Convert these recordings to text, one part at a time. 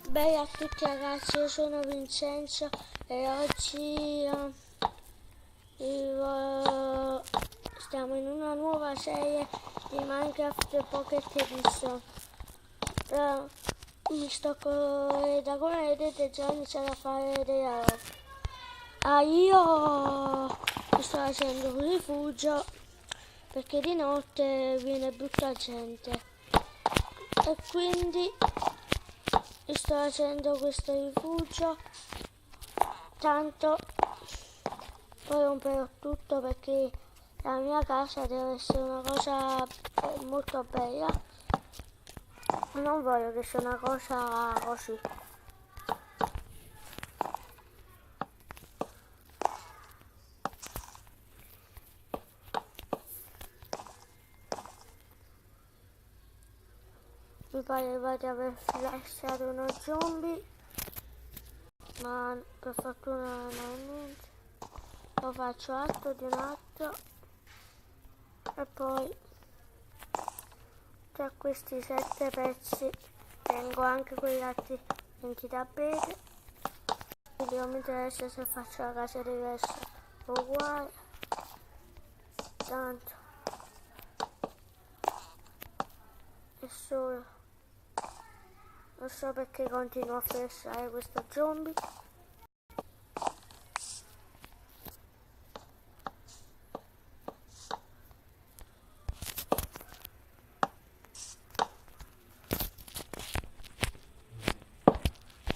Bella a tutti ragazzi, io sono Vincenzo e oggi stiamo in una nuova serie di Minecraft Pocket Edition. Da come vedete già ho iniziato a fare dei lavori. Io mi sto facendo un rifugio perché di notte viene brutta gente e quindi mi sto facendo questo rifugio, tanto poi romperò tutto perché la mia casa deve essere una cosa molto bella, non voglio che sia una cosa così. Mi pareva di aver lasciato uno zombie, ma per fortuna non è niente. Lo faccio altro di un altro e poi tra questi 7 pezzi tengo anche quegli altri 20 da bere, quindi non mi interessa se faccio la casa diversa o uguale, tanto è solo. Non so perché continuo a fissare questo zombie.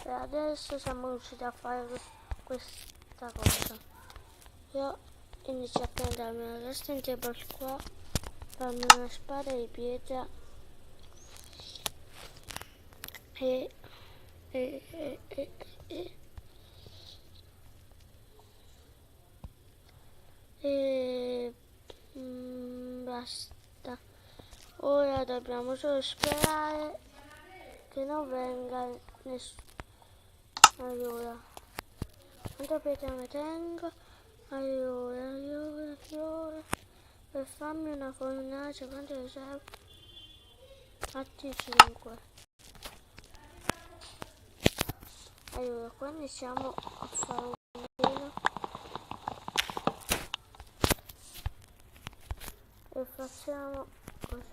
E adesso siamo riusciti a fare questa cosa. Io inizio a prendermi una resting table qua, farmi una spada di pietra e basta. Ora dobbiamo solo sperare che non venga nessuno. Allora, quanto pietra ne tengo? Allora, per farmi una fornace, quanto ne serve? Fatti 5. Allora, qua iniziamo a fare un giro e facciamo così.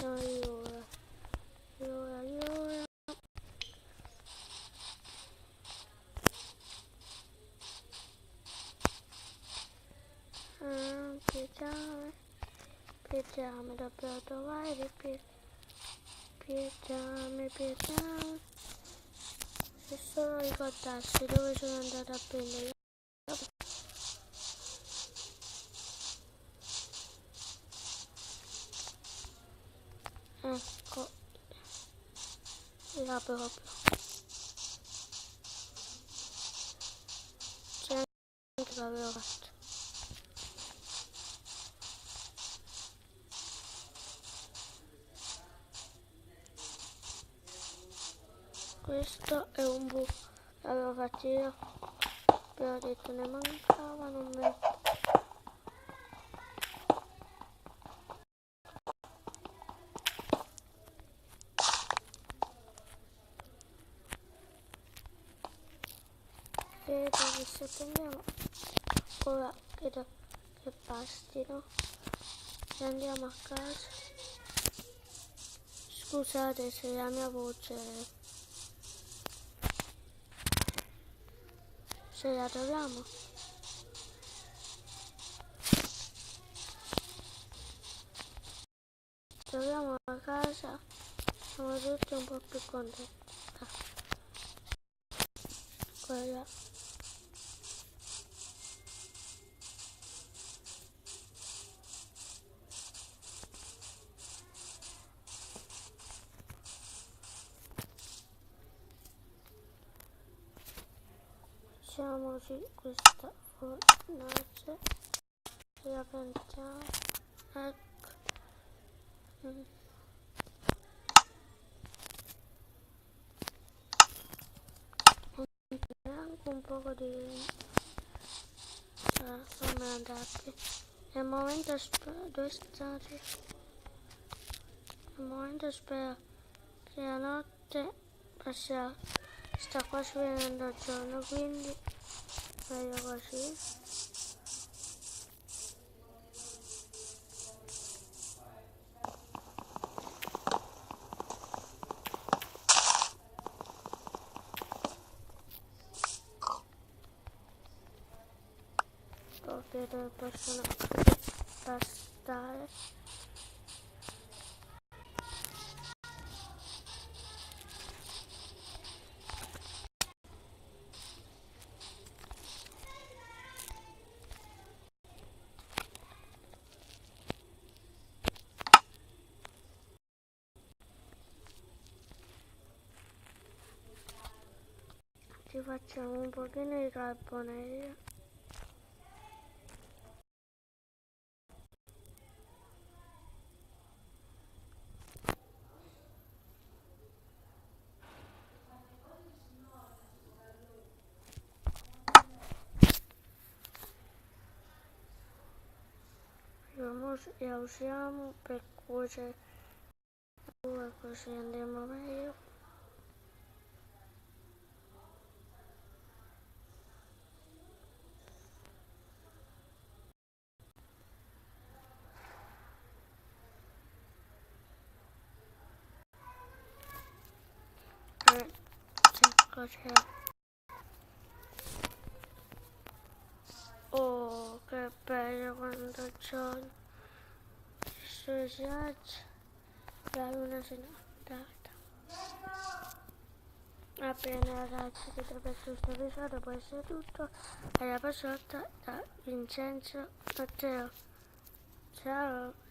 Allora. Pietrame, dobbiamo trovare le pietrame. Se solo ricordassi dove sono andata a prendere. Ecco, là proprio. C'è anche che avevo fatto. Questo è un buco, l'avevo fatto io, però ho detto ne mancava, non me. E adesso prendiamo, ora credo che bastino e andiamo a casa. Scusate se la mia voce se la troviamo. Troviamo la casa, siamo tutti un po' più contenti. Quella. Facciamoci questa fornace e la piantiamo. Ecco. Anche un poco di come andate nel momento dove state Al momento spero che la notte passerà. Sta quasi venendo il giorno, quindi meglio così. Proprio dove possono passare. Ci facciamo un pochino di carbonella. La usiamo per cuocere così andiamo meglio. Cos'è? Oh, che bello quando il giorno si alza, la luna si è innalzata. Va bene ragazzi, credo per questo episodio può essere tutto. Alla prossima volta da Vincenzo Matteo. Ciao!